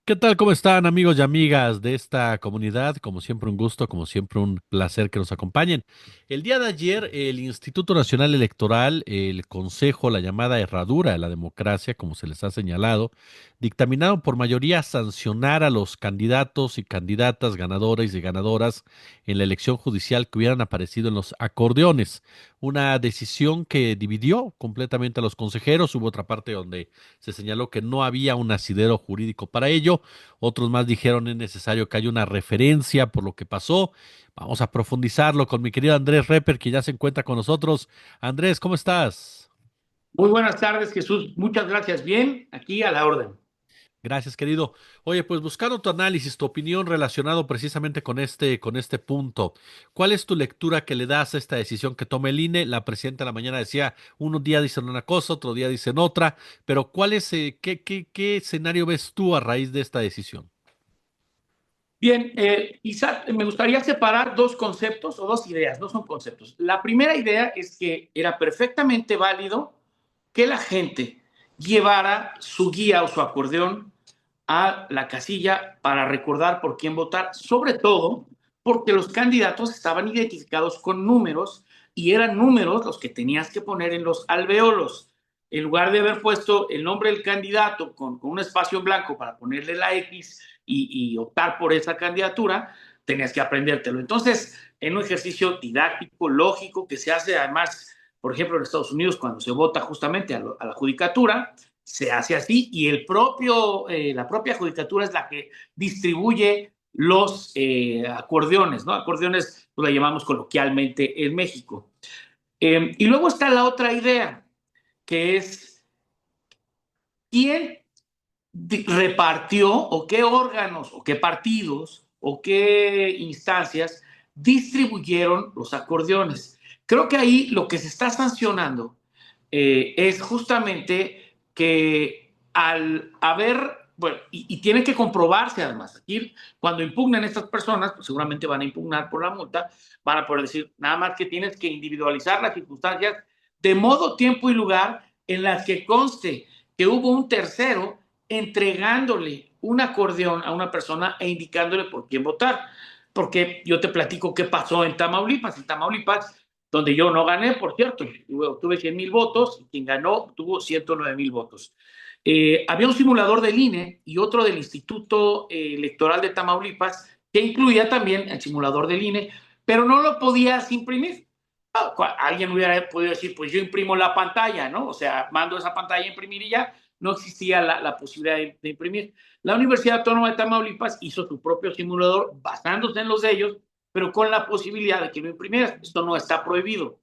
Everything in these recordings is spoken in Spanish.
¿Qué tal? ¿Cómo están amigos y amigas de esta comunidad? Como siempre un gusto, como siempre un placer que nos acompañen. El día de ayer el Instituto Nacional Electoral, el Consejo, la llamada herradura de la democracia, como se les ha señalado, dictaminaron por mayoría sancionar a los candidatos y candidatas ganadores y ganadoras en la elección judicial que hubieran aparecido en los acordeones. Una decisión que dividió completamente a los consejeros. Hubo otra parte donde se señaló que no había un asidero jurídico para ello. Otros más dijeron es necesario que haya una referencia por lo que pasó. Vamos a profundizarlo con mi querido Andrés Reper, que ya se encuentra con nosotros. Andrés, ¿cómo estás? Muy buenas tardes, Jesús. Muchas gracias. Bien, aquí a la orden. Gracias, querido. Oye, pues buscando tu análisis, tu opinión relacionado precisamente con este punto. ¿Cuál es tu lectura que le das a esta decisión que toma el INE? La presidenta de la mañana decía, un día dicen una cosa, otro día dicen otra, pero ¿cuál es, qué escenario ves tú a raíz de esta decisión? Bien, Isaac, me gustaría separar dos conceptos o dos ideas, no son conceptos. La primera idea es que era perfectamente válido que la gente llevara su guía o su acordeón a la casilla para recordar por quién votar, sobre todo porque los candidatos estaban identificados con números y eran números los que tenías que poner en los alveolos. En lugar de haber puesto el nombre del candidato con un espacio en blanco para ponerle la X y optar por esa candidatura, tenías que aprendértelo. Entonces, en un ejercicio didáctico, lógico, que se hace además, por ejemplo, en Estados Unidos, cuando se vota justamente a la judicatura, se hace así y la propia judicatura es la que distribuye los acordeones, ¿no? Acordeones, pues la llamamos coloquialmente en México. Y luego está la otra idea, que es quién repartió o qué órganos o qué partidos o qué instancias distribuyeron los acordeones. Creo que ahí lo que se está sancionando es justamente que al haber, bueno, y tiene que comprobarse además, aquí cuando impugnen estas personas, pues seguramente van a impugnar por la multa, van a poder decir nada más que tienes que individualizar las circunstancias de modo, tiempo y lugar en las que conste que hubo un tercero entregándole un acordeón a una persona e indicándole por quién votar. Porque yo te platico qué pasó en Tamaulipas. En Tamaulipas, donde yo no gané, por cierto, tuve 100,000 votos, y quien ganó tuvo 109,000 votos. Había un simulador del INE y otro del Instituto Electoral de Tamaulipas que incluía también el simulador del INE, pero no lo podías imprimir. Alguien hubiera podido decir, pues yo imprimo la pantalla, ¿no? O sea, mando esa pantalla a imprimir y ya no existía la posibilidad de imprimir. La Universidad Autónoma de Tamaulipas hizo su propio simulador basándose en los de ellos, pero con la posibilidad de que lo imprimieras. Esto no está prohibido.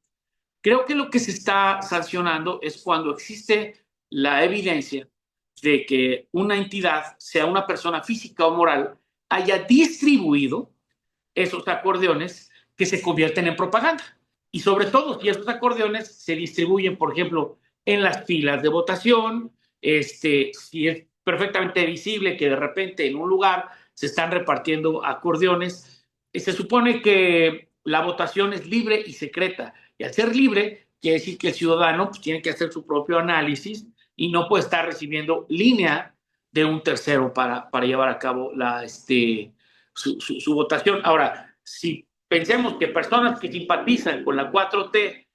Creo que lo que se está sancionando es cuando existe la evidencia de que una entidad, sea una persona física o moral, haya distribuido esos acordeones que se convierten en propaganda. Y sobre todo, si esos acordeones se distribuyen, por ejemplo, en las filas de votación, si es perfectamente visible que de repente en un lugar se están repartiendo acordeones, se supone que la votación es libre y secreta. Y al ser libre, quiere decir que el ciudadano pues, tiene que hacer su propio análisis y no puede estar recibiendo línea de un tercero para llevar a cabo su votación. Ahora, si pensemos que personas que simpatizan con la 4T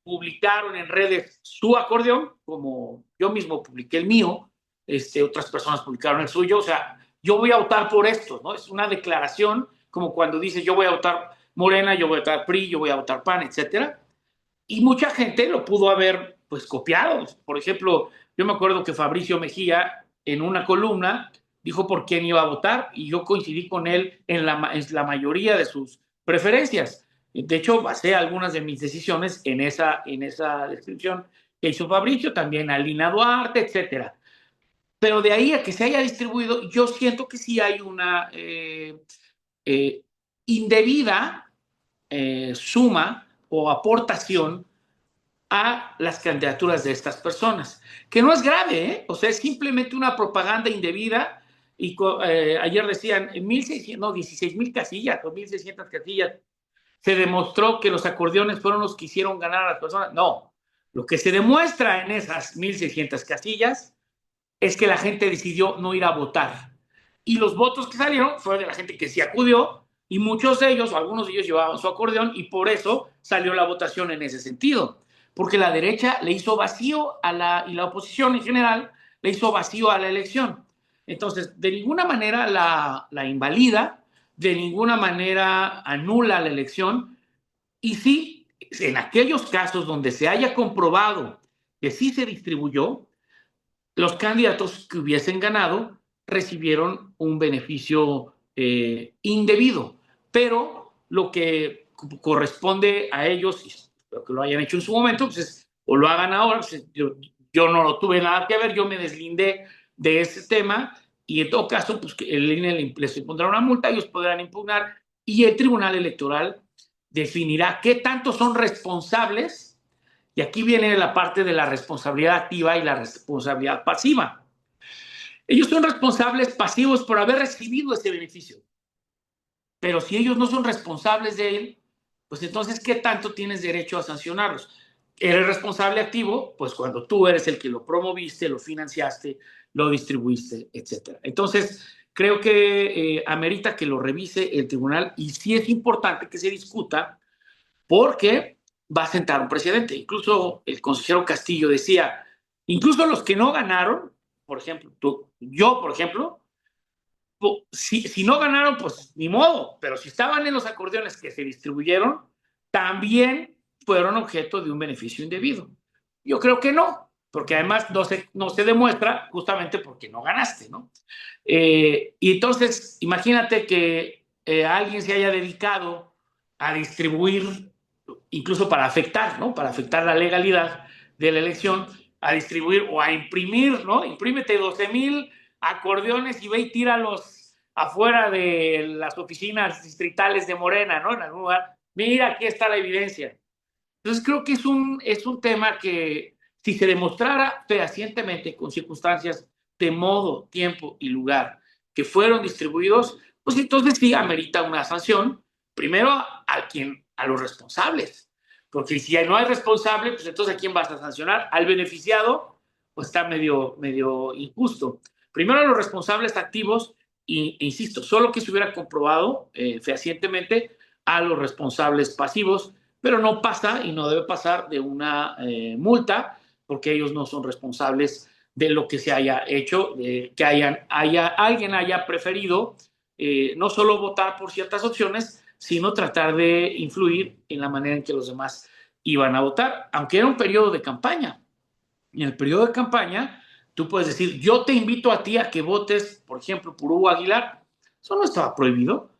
publicaron en redes su acordeón, como yo mismo publiqué el mío, otras personas publicaron el suyo, o sea, yo voy a votar por esto, ¿no? Es una declaración como cuando dices yo voy a votar Morena, yo voy a votar PRI, yo voy a votar PAN, etcétera. Y mucha gente lo pudo haber, pues, copiado. Por ejemplo, yo me acuerdo que Fabricio Mejía, en una columna, dijo por quién iba a votar y yo coincidí con él en la mayoría de sus preferencias. De hecho, basé algunas de mis decisiones en esa descripción que hizo Fabricio, también a Lina Duarte, etcétera. Pero de ahí a que se haya distribuido, yo siento que sí hay una eh, indebida suma o aportación a las candidaturas de estas personas, que no es grave, ¿eh? O sea, es simplemente una propaganda indebida y ayer decían en 1,600, no, 16,000 casillas o 1,600 casillas, se demostró que los acordeones fueron los que hicieron ganar a las personas. No, lo que se demuestra en esas 1,600 casillas es que la gente decidió no ir a votar. y los votos que salieron fueron de la gente que sí acudió, y muchos de ellos, o algunos de ellos llevaban su acordeón, y por eso salió la votación en ese sentido, porque la derecha le hizo vacío y la oposición en general le hizo vacío a la elección. Entonces, de ninguna manera la invalida, de ninguna manera anula la elección, y sí, en aquellos casos donde se haya comprobado que sí se distribuyó, los candidatos que hubiesen ganado recibieron un beneficio indebido, pero lo que corresponde a ellos, y espero que lo hayan hecho en su momento, pues o lo hagan ahora. Pues yo no tuve nada que ver, yo me deslindé de ese tema, y en todo caso, pues que el INE les impondrá una multa, ellos podrán impugnar, y el Tribunal Electoral definirá qué tanto son responsables. Y aquí viene la parte de la responsabilidad activa y la responsabilidad pasiva. Ellos son responsables pasivos por haber recibido ese beneficio, pero si ellos no son responsables de él, pues entonces, ¿qué tanto tienes derecho a sancionarlos? Eres responsable activo, pues cuando tú eres el que lo promoviste, lo financiaste, lo distribuiste, etcétera. Entonces, creo que amerita que lo revise el tribunal, y sí es importante que se discuta, porque va a sentar un precedente. Incluso el consejero Castillo decía, incluso los que no ganaron, por ejemplo, yo, por ejemplo, si no ganaron, pues ni modo, pero si estaban en los acordeones que se distribuyeron, también fueron objeto de un beneficio indebido. Yo creo que no, porque además no se demuestra justamente porque no ganaste, ¿no? Y entonces, imagínate que alguien se haya dedicado a distribuir, incluso para afectar, ¿no? Para afectar la legalidad de la elección, a distribuir o a imprimir, ¿no? Imprímete 12,000 acordeones y ve y tíralos afuera de las oficinas distritales de Morena, ¿no? En algún lugar. Mira, aquí está la evidencia. Entonces creo que es un tema que, si se demostrara fehacientemente con circunstancias de modo, tiempo y lugar que fueron distribuidos, pues entonces sí amerita una sanción, primero a los responsables, porque si no hay responsable, pues entonces ¿a quién vas a sancionar? Al beneficiado, pues está medio injusto. Primero a los responsables activos, insisto, solo que se hubiera comprobado fehacientemente a los responsables pasivos, pero no pasa y no debe pasar de una multa, porque ellos no son responsables de lo que se haya hecho, que alguien haya preferido no solo votar por ciertas opciones, sino tratar de influir en la manera en que los demás iban a votar, aunque era un periodo de campaña. En el periodo de campaña, tú puedes decir, yo te invito a ti a que votes, por ejemplo, por Hugo Aguilar. Eso no estaba prohibido.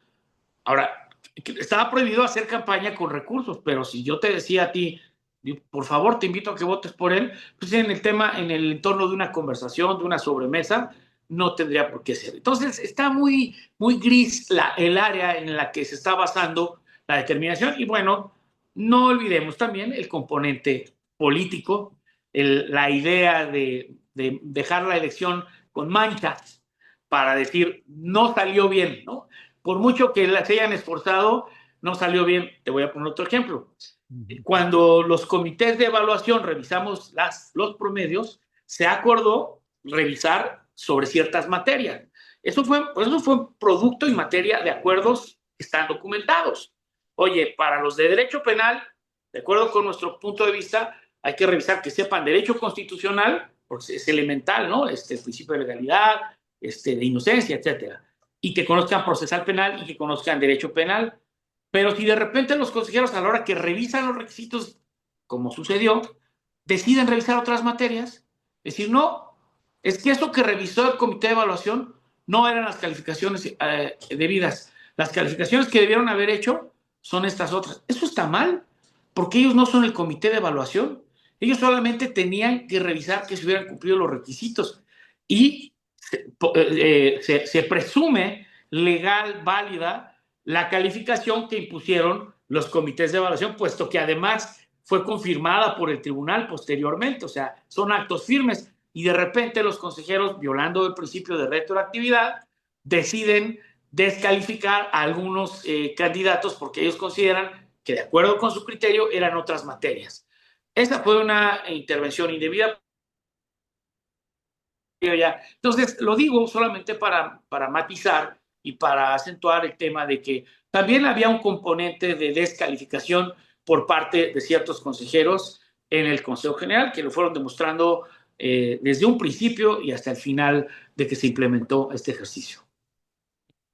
Ahora, estaba prohibido hacer campaña con recursos, pero si yo te decía a ti, por favor, te invito a que votes por él, pues en el tema, en el entorno de una conversación, de una sobremesa, no tendría por qué ser. Entonces, está muy gris el área en la que se está basando la determinación. Y bueno, no olvidemos también el componente político, la idea de dejar la elección con manchas para decir, no salió bien, ¿no? Por mucho que se hayan esforzado, no salió bien. Te voy a poner otro ejemplo. Cuando los comités de evaluación revisamos los promedios, se acordó revisar sobre ciertas materias. Eso fue un producto y materia de acuerdos que están documentados. Oye, para los de derecho penal, de acuerdo con nuestro punto de vista, hay que revisar que sepan derecho constitucional, porque es elemental, ¿no? El principio de legalidad, de inocencia, etcétera, y que conozcan procesal penal y que conozcan derecho penal. Pero si de repente los consejeros, a la hora que revisan los requisitos, como sucedió, deciden revisar otras materias, decir, no, es que eso que revisó el comité de evaluación no eran las calificaciones debidas. Las calificaciones que debieron haber hecho son estas otras. Eso está mal, porque ellos no son el comité de evaluación. Ellos solamente tenían que revisar que se hubieran cumplido los requisitos. Y se presume legal, válida, la calificación que impusieron los comités de evaluación, puesto que además fue confirmada por el tribunal posteriormente. O sea, son actos firmes, y de repente los consejeros, violando el principio de retroactividad, deciden descalificar a algunos candidatos porque ellos consideran que, de acuerdo con su criterio, eran otras materias. Esta fue una intervención indebida. ya. Entonces, lo digo solamente para matizar y para acentuar el tema de que también había un componente de descalificación por parte de ciertos consejeros en el Consejo General, que lo fueron demostrando desde un principio y hasta el final de que se implementó este ejercicio.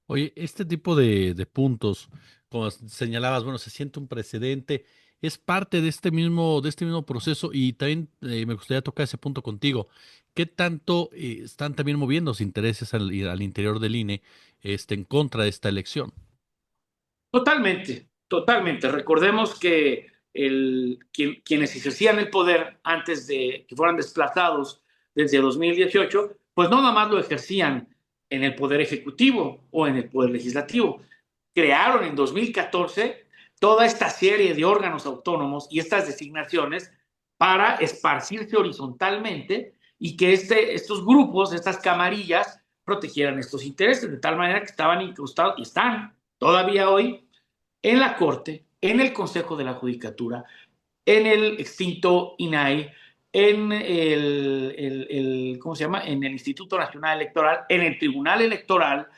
Oye, este tipo de puntos, como señalabas, bueno, se siente un precedente, es parte de este mismo proceso y también me gustaría tocar ese punto contigo. ¿Qué tanto están también moviendo los intereses al interior del INE en contra de esta elección? Totalmente, totalmente. Recordemos que quienes ejercían el poder antes de que fueran desplazados desde 2018, pues no nada más lo ejercían en el poder ejecutivo o en el poder legislativo. Crearon en 2014 toda esta serie de órganos autónomos y estas designaciones para esparcirse horizontalmente y que estos grupos, estas camarillas, protegieran estos intereses, de tal manera que estaban incrustados y están todavía hoy en la Corte, en el Consejo de la Judicatura, en el extinto INAI, en ¿cómo se llama? En el Instituto Nacional Electoral, en el Tribunal Electoral,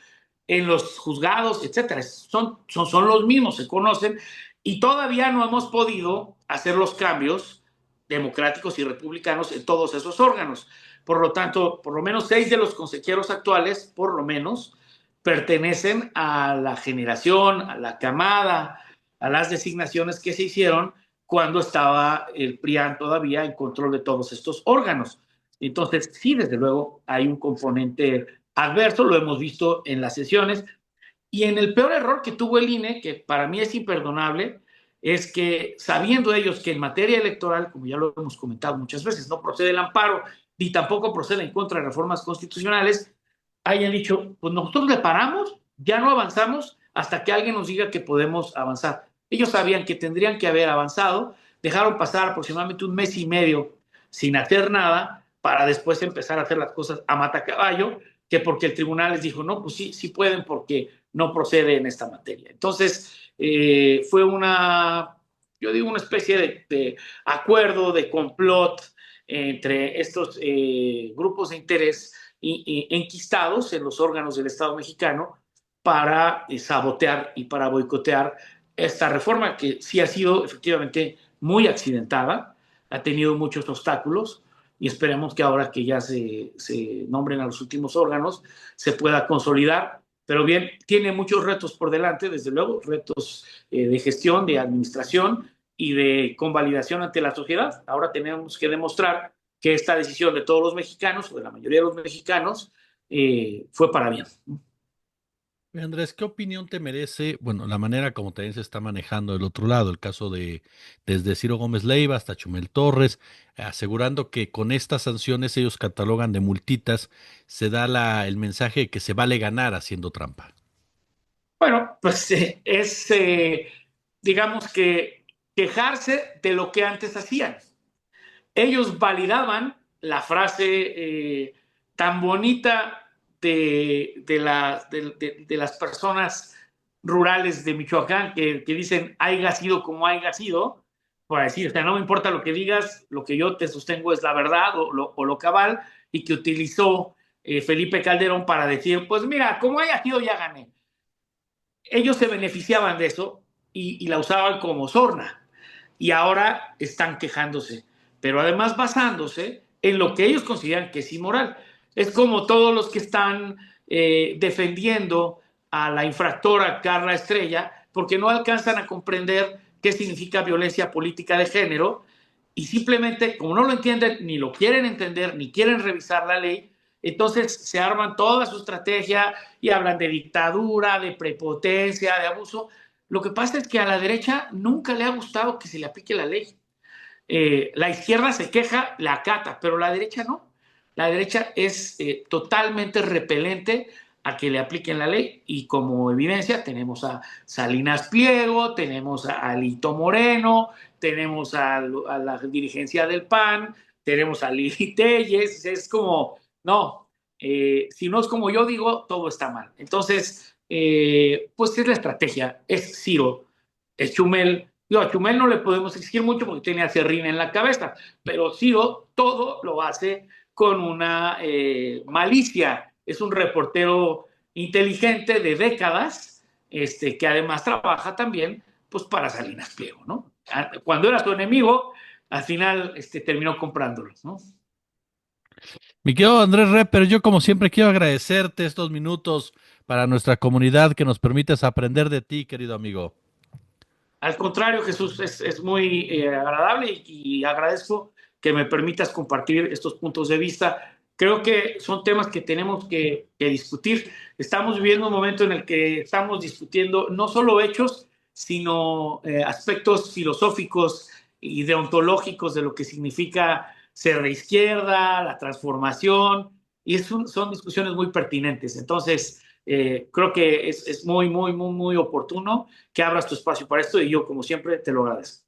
en los juzgados, etcétera. Son los mismos, se conocen, y todavía no hemos podido hacer los cambios democráticos y republicanos en todos esos órganos. Por lo tanto, por lo menos 6 de los consejeros actuales, por lo menos, pertenecen a la generación, a la camada, a las designaciones que se hicieron cuando estaba el PRIAN todavía en control de todos estos órganos. Entonces, sí, desde luego, hay un componente adverso, lo hemos visto en las sesiones, y en el peor error que tuvo el INE, que para mí es imperdonable, es que sabiendo ellos que en materia electoral, como ya lo hemos comentado muchas veces, no procede el amparo, ni tampoco procede en contra de reformas constitucionales, hayan dicho, pues nosotros le paramos, ya no avanzamos hasta que alguien nos diga que podemos avanzar. Ellos sabían que tendrían que haber avanzado, dejaron pasar aproximadamente un mes y medio sin hacer nada para después empezar a hacer las cosas a matacaballo, que porque el tribunal les dijo, no, pues sí, sí pueden porque no procede en esta materia. Entonces, fue yo digo, una especie de acuerdo, de complot entre estos grupos de interés enquistados en los órganos del Estado mexicano para sabotear y para boicotear esta reforma que sí ha sido efectivamente muy accidentada, ha tenido muchos obstáculos y esperemos que ahora que ya se nombren a los últimos órganos se pueda consolidar. Pero bien, tiene muchos retos por delante, desde luego, retos de gestión, de administración y de convalidación ante la sociedad. Ahora tenemos que demostrar que esta decisión de todos los mexicanos, o de la mayoría de los mexicanos, fue para bien. Oye, Andrés, ¿qué opinión te merece, bueno, la manera como también se está manejando del otro lado, el caso de desde Ciro Gómez Leiva hasta Chumel Torres, asegurando que con estas sanciones ellos catalogan de multitas, se da el mensaje de que se vale ganar haciendo trampa? Bueno, pues digamos que quejarse de lo que antes hacían. Ellos validaban la frase tan bonita de las personas rurales de Michoacán que dicen, haya sido como haya sido, por decir, o sea, no me importa lo que digas, lo que yo te sostengo es la verdad o lo cabal, y que utilizó Felipe Calderón para decir, pues mira, como haya sido, ya gané. Ellos se beneficiaban de eso y la usaban como sorna y ahora están quejándose, pero además basándose en lo que ellos consideran que es inmoral. Es como todos los que están defendiendo a la infractora Carla Estrella porque no alcanzan a comprender qué significa violencia política de género y simplemente, como no lo entienden, ni lo quieren entender, ni quieren revisar la ley, entonces se arman toda su estrategia y hablan de dictadura, de prepotencia, de abuso. Lo que pasa es que a la derecha nunca le ha gustado que se le aplique la ley. La izquierda se queja, la acata, pero la derecha no. La derecha es totalmente repelente a que le apliquen la ley y como evidencia tenemos a Salinas Pliego, tenemos a Alito Moreno, tenemos a la dirigencia del PAN, tenemos a Lili Telles, es como, no, si no es como yo digo, todo está mal. Entonces, pues es la estrategia, es Ciro, es Chumel. Digo, a Chumel no le podemos exigir mucho porque tiene a Serrín en la cabeza, pero Ciro todo lo hace con una malicia. Es un reportero inteligente de décadas, que además trabaja también pues, para Salinas Pliego, ¿no? Cuando era su enemigo, al final terminó comprándolos, ¿no? Mi querido Andrés Reper, yo como siempre quiero agradecerte estos minutos para nuestra comunidad que nos permites aprender de ti, querido amigo. Al contrario, Jesús, es muy agradable y agradezco que me permitas compartir estos puntos de vista. Creo que son temas que tenemos que discutir. Estamos viviendo un momento en el que estamos discutiendo no solo hechos, sino aspectos filosóficos y deontológicos de lo que significa ser de izquierda, la transformación, y son discusiones muy pertinentes. Entonces, creo que es muy, muy, muy, muy oportuno que abras tu espacio para esto y yo, como siempre, te lo agradezco.